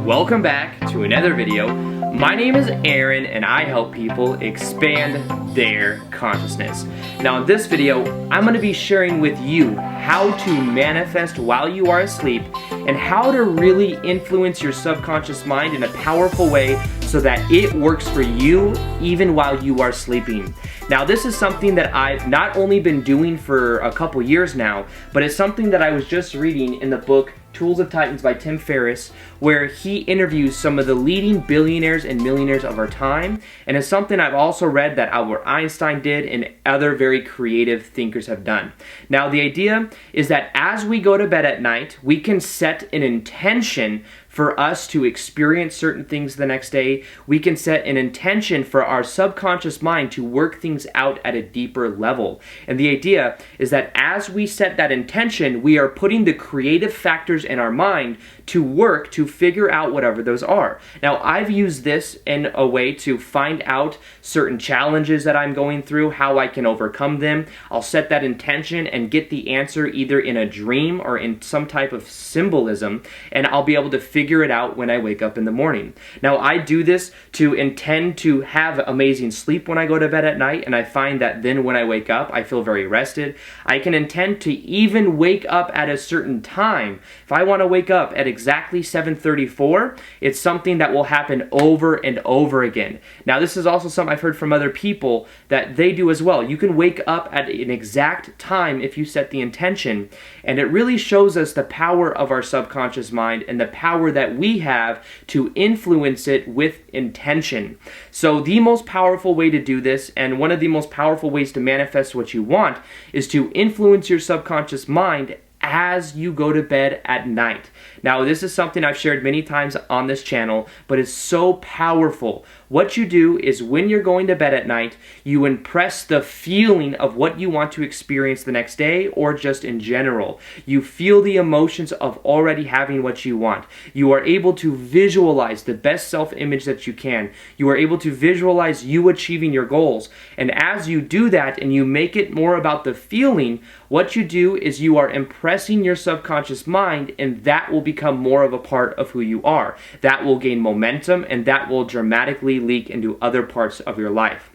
Welcome back to another video. My name is Aaron and I help people expand their consciousness. Now in this video, I'm going to be sharing with you how to manifest while you are asleep and how to really influence your subconscious mind in a powerful way so that it works for you even while you are sleeping. Now this is something that I've not only been doing for a couple years now, but it's something that I was just reading in the book Tools of Titans by Tim Ferriss, where he interviews some of the leading billionaires and millionaires of our time, and it's something I've also read that Albert Einstein did and other very creative thinkers have done. Now the idea is that as we go to bed at night, we can set an intention for us to experience certain things the next day. We can set an intention for our subconscious mind to work things out at a deeper level. And the idea is that as we set that intention, we are putting the creative factors in our mind to work to figure out whatever those are. Now, I've used this in a way to find out certain challenges that I'm going through, how I can overcome them. I'll set that intention and get the answer either in a dream or in some type of symbolism, and I'll be able to figure it out when I wake up in the morning. Now, I do this to intend to have amazing sleep when I go to bed at night, and I find that then when I wake up, I feel very rested. I can intend to even wake up at a certain time. If I want to wake up at exactly 7:34, it's something that will happen over and over again. Now, this is also something I've heard from other people that they do as well. You can wake up at an exact time if you set the intention, and it really shows us the power of our subconscious mind and the power that we have to influence it with intention. So the most powerful way to do this, and one of the most powerful ways to manifest what you want, is to influence your subconscious mind as you go to bed at night. Now, this is something I've shared many times on this channel, but it's so powerful. What you do is when you're going to bed at night, you impress the feeling of what you want to experience the next day or just in general. You feel the emotions of already having what you want. You are able to visualize the best self-image that you can. You are able to visualize you achieving your goals. And as you do that and you make it more about the feeling, what you do is you are impressing your subconscious mind, and that will become more of a part of who you are. That will gain momentum, and that will dramatically leak into other parts of your life.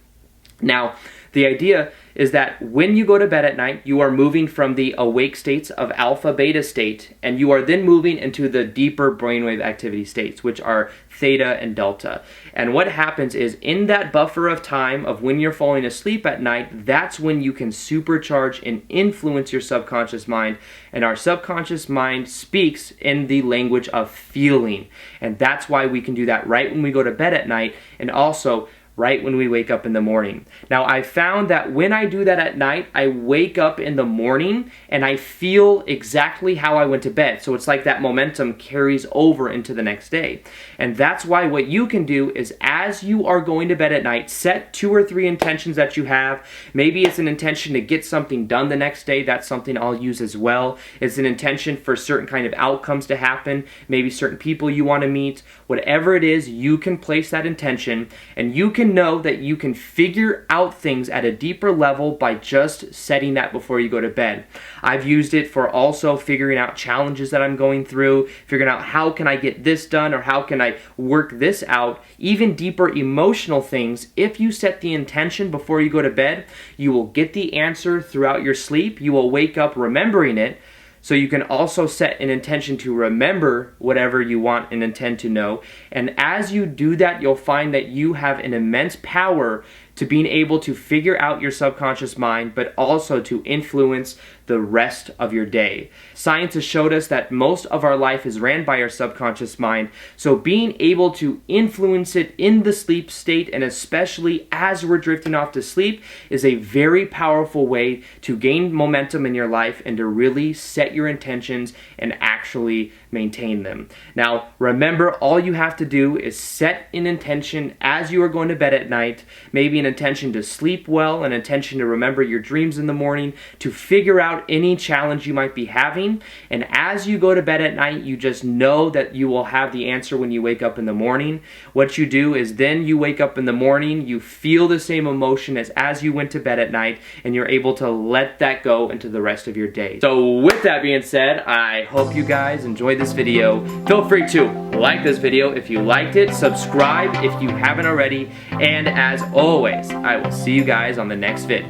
Now, the idea is that when you go to bed at night, you are moving from the awake states of alpha-beta state, and you are then moving into the deeper brainwave activity states, which are theta and delta. And what happens is in that buffer of time of when you're falling asleep at night, that's when you can supercharge and influence your subconscious mind. And our subconscious mind speaks in the language of feeling. And that's why we can do that right when we go to bed at night, and also right when we wake up in the morning. Now, I found that when I do that at night, I wake up in the morning and I feel exactly how I went to bed. So it's like that momentum carries over into the next day. And that's why what you can do is as you are going to bed at night, set 2 or 3 intentions that you have. Maybe it's an intention to get something done the next day. That's something I'll use as well. It's an intention for certain kind of outcomes to happen, maybe certain people you want to meet. Whatever it is, you can place that intention, and you can know that you can figure out things at a deeper level by just setting that before you go to bed. I've used it for also figuring out challenges that I'm going through, figuring out how can I get this done or how can I work this out, even deeper emotional things. If you set the intention before you go to bed, you will get the answer throughout your sleep. You will wake up remembering it. So you can also set an intention to remember whatever you want and intend to know. And as you do that, you'll find that you have an immense power to being able to figure out your subconscious mind, but also to influence the rest of your day. Science has showed us that most of our life is ran by our subconscious mind, so being able to influence it in the sleep state, and especially as we're drifting off to sleep, is a very powerful way to gain momentum in your life and to really set your intentions and actually maintain them. Now, remember, all you have to do is set an intention as you are going to bed at night, maybe an intention to sleep well, an intention to remember your dreams in the morning, to figure out any challenge you might be having. And as you go to bed at night, you just know that you will have the answer when you wake up in the morning. What you do is then you wake up in the morning, you feel the same emotion as you went to bed at night, and you're able to let that go into the rest of your day. So with that being said, I hope you guys enjoyed this video. Feel free to like this video if you liked it, subscribe if you haven't already, and as always, I will see you guys on the next vid.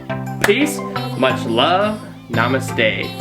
Peace, much love, namaste.